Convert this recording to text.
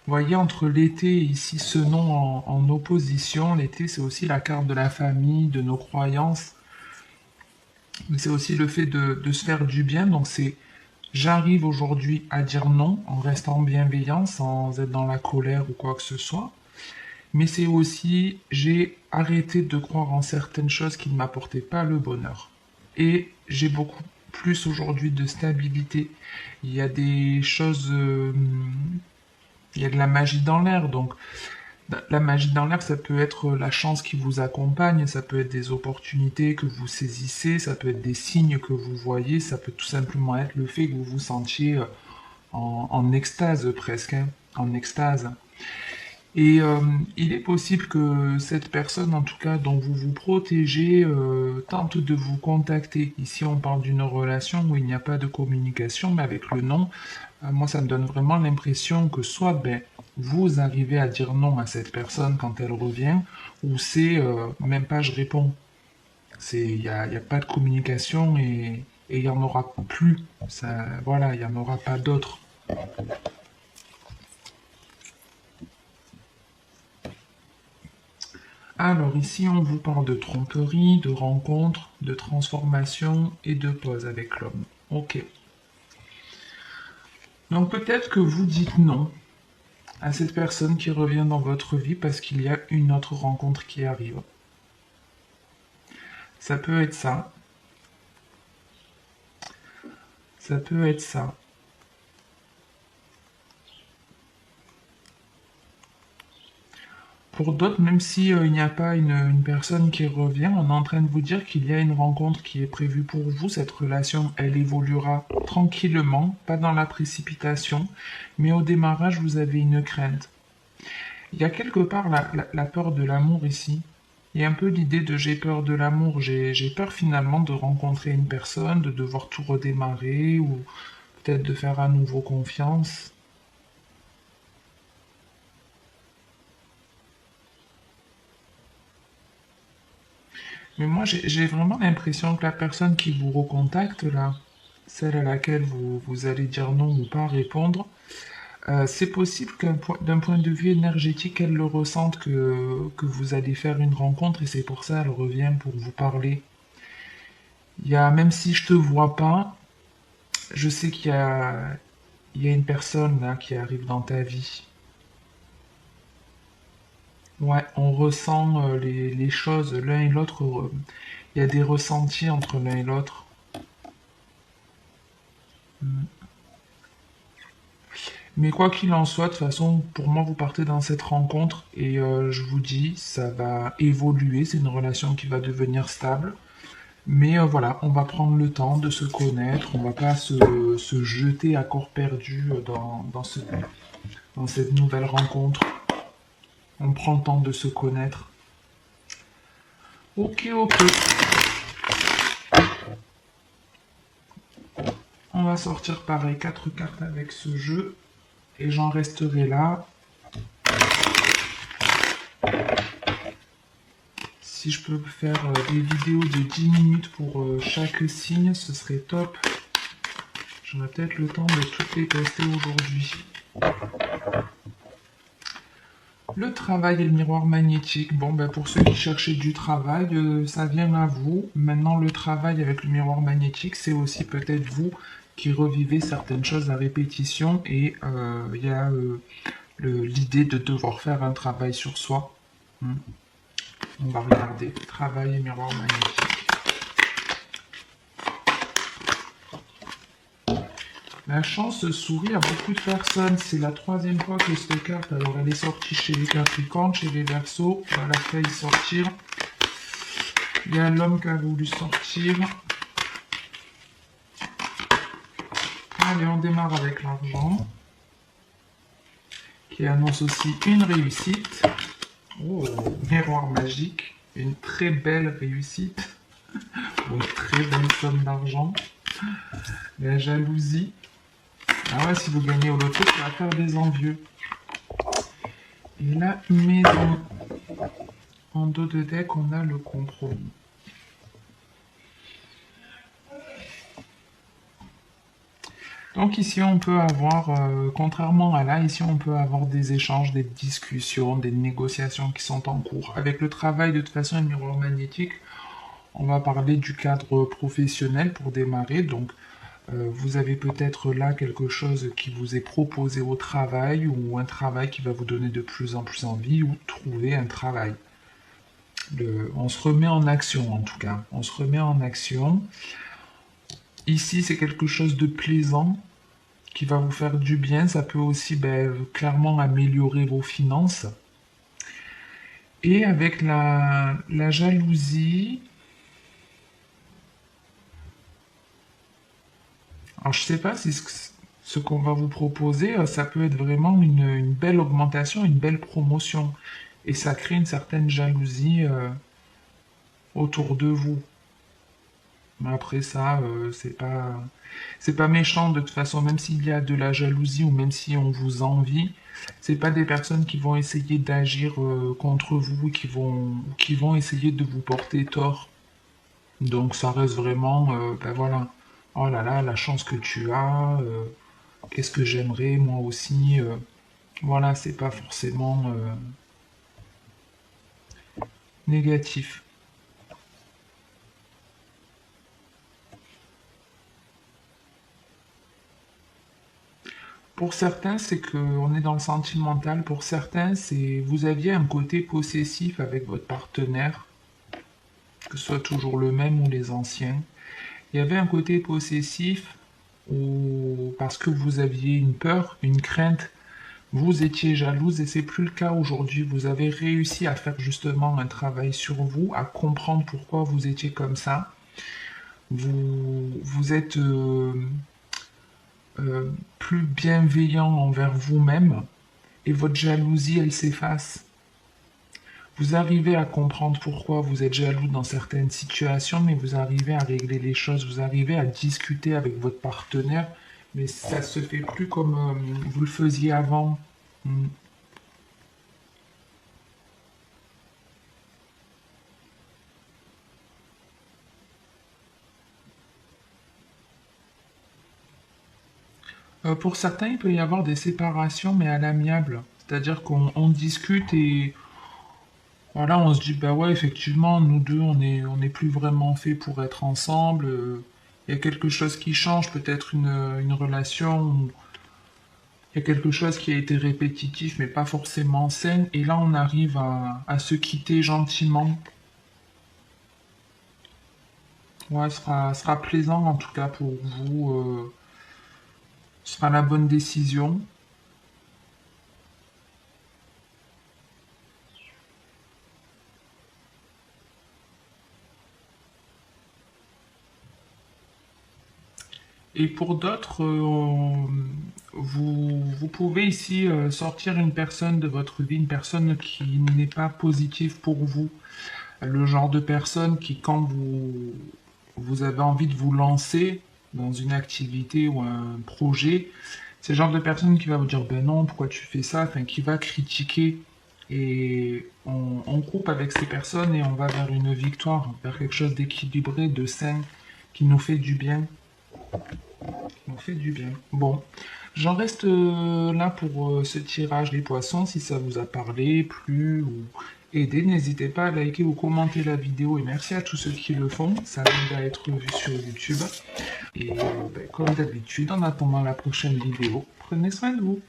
Vous voyez, entre l'été et ici ce nom en opposition, l'été c'est aussi la carte de la famille, de nos croyances, mais c'est aussi le fait de se faire du bien. Donc c'est j'arrive aujourd'hui à dire non en restant bienveillant, sans être dans la colère ou quoi que ce soit. Mais c'est aussi j'ai arrêté de croire en certaines choses qui ne m'apportaient pas le bonheur. Et j'ai beaucoup plus aujourd'hui de stabilité. Il y a des choses, il y a de la magie dans l'air. Donc la magie dans l'air, ça peut être la chance qui vous accompagne, ça peut être des opportunités que vous saisissez, ça peut être des signes que vous voyez, ça peut tout simplement être le fait que vous vous sentiez en extase presque, hein, en extase. Et il est possible que cette personne, en tout cas dont vous vous protégez, tente de vous contacter. Ici, on parle d'une relation où il n'y a pas de communication, mais avec le nom, moi, ça me donne vraiment l'impression que soit ben, vous arrivez à dire non à cette personne quand elle revient, ou c'est même pas je réponds. Il y a pas de communication et il y en aura plus. Ça, voilà, il y en aura pas d'autres. Alors ici, on vous parle de tromperie, de rencontre, de transformation et de pause avec l'homme. Ok. Donc peut-être que vous dites non à cette personne qui revient dans votre vie parce qu'il y a une autre rencontre qui arrive. Ça peut être ça. Ça peut être ça. Pour d'autres, même si il n'y a pas une personne qui revient, on est en train de vous dire qu'il y a une rencontre qui est prévue pour vous. Cette relation, elle évoluera tranquillement, pas dans la précipitation, mais au démarrage, vous avez une crainte. Il y a quelque part la peur de l'amour ici. Il y a un peu l'idée de j'ai peur de l'amour, j'ai peur finalement de rencontrer une personne, de devoir tout redémarrer ou peut-être de faire à nouveau confiance. Mais moi, j'ai vraiment l'impression que la personne qui vous recontacte, là, celle à laquelle vous allez dire non ou pas répondre, c'est possible d'un point de vue énergétique, elle le ressente que vous allez faire une rencontre et c'est pour ça elle revient pour vous parler. Même si je te vois pas, je sais il y a une personne là qui arrive dans ta vie. Ouais, on ressent les choses l'un et l'autre. Il y a des ressentis entre l'un et l'autre. Mm. Mais quoi qu'il en soit, de toute façon, pour moi, vous partez dans cette rencontre et je vous dis, ça va évoluer. C'est une relation qui va devenir stable. Mais voilà, on va prendre le temps de se connaître. On va pas se jeter à corps perdu dans cette nouvelle rencontre. On prend le temps de se connaître. Ok, ok. On va sortir pareil 4 cartes avec ce jeu. Et j'en resterai là. Si je peux faire des vidéos de 10 minutes pour chaque signe, ce serait top. J'aurai peut-être le temps de toutes les tester aujourd'hui. Le travail et le miroir magnétique. Bon, ben pour ceux qui cherchaient du travail, ça vient à vous. Maintenant, le travail avec le miroir magnétique, c'est aussi peut-être vous qui revivez certaines choses à répétition et il y a l'idée de devoir faire un travail sur soi. Hmm. On va regarder travail et miroir magnétique. La chance sourit à beaucoup de personnes. C'est la troisième fois que cette carte, alors elle est sortie chez les Capricornes, chez les Verseaux. On va la failli sortir. Il y a l'homme qui a voulu sortir. Allez, on démarre avec l'argent, qui annonce aussi une réussite. Oh, miroir magique. Une très belle réussite. Une très belle somme d'argent. La jalousie. Ah ouais, si vous gagnez au loto, ça va faire des envieux. Et la maison. En dos de deck, on a le compromis. Donc ici, on peut avoir, contrairement à là, ici, on peut avoir des échanges, des discussions, des négociations qui sont en cours. Avec le travail, de toute façon, et le miroir magnétique, on va parler du cadre professionnel pour démarrer. Donc, vous avez peut-être là quelque chose qui vous est proposé au travail ou un travail qui va vous donner de plus en plus envie ou trouver un travail. On se remet en action en tout cas. On se remet en action. Ici, c'est quelque chose de plaisant qui va vous faire du bien. Ça peut aussi clairement améliorer vos finances. Et avec la jalousie, alors je sais pas si ce qu'on va vous proposer, ça peut être vraiment une belle augmentation, une belle promotion. Et ça crée une certaine jalousie autour de vous. Mais après ça, c'est pas méchant de toute façon, même s'il y a de la jalousie ou même si on vous envie, c'est pas des personnes qui vont essayer d'agir contre vous, qui vont essayer de vous porter tort. Donc ça reste vraiment, ben voilà, oh là là, la chance que tu as, qu'est-ce que j'aimerais moi aussi, voilà, c'est pas forcément négatif. Pour certains, c'est que on est dans le sentimental. Pour certains, c'est vous aviez un côté possessif avec votre partenaire, que ce soit toujours le même ou les anciens. Il y avait un côté possessif ou parce que vous aviez une peur, une crainte, vous étiez jalouse et c'est plus le cas aujourd'hui. Vous avez réussi à faire justement un travail sur vous, à comprendre pourquoi vous étiez comme ça. Vous êtes plus bienveillant envers vous-même et votre jalousie, elle s'efface. Vous arrivez à comprendre pourquoi vous êtes jaloux dans certaines situations, mais vous arrivez à régler les choses, vous arrivez à discuter avec votre partenaire, mais ça se fait plus comme vous le faisiez avant. Hmm. Pour certains, il peut y avoir des séparations, mais à l'amiable. C'est-à-dire qu'on discute et voilà, on se dit, bah ouais, effectivement, nous deux, on n'est plus vraiment fait pour être ensemble. Il y a quelque chose qui change, peut-être une relation, où il y a quelque chose qui a été répétitif, mais pas forcément sain. Et là, on arrive à se quitter gentiment. Ouais, sera plaisant en tout cas pour vous. Ce sera la bonne décision. Et pour d'autres, vous pouvez ici sortir une personne de votre vie, une personne qui n'est pas positive pour vous. Le genre de personne qui, quand vous avez envie de vous lancer dans une activité ou un projet, c'est le genre de personne qui va vous dire, ben non, pourquoi tu fais ça, enfin, qui va critiquer. Et on coupe avec ces personnes et on va vers une victoire, vers quelque chose d'équilibré, de sain, qui nous fait du bien. On fait du bien. Bon, j'en reste là pour ce tirage des poissons. Si ça vous a parlé, plu ou aidé, n'hésitez pas à liker ou commenter la vidéo. Et merci à tous ceux qui le font. Ça m'aide à être vu sur YouTube. Et comme d'habitude, en attendant la prochaine vidéo, prenez soin de vous.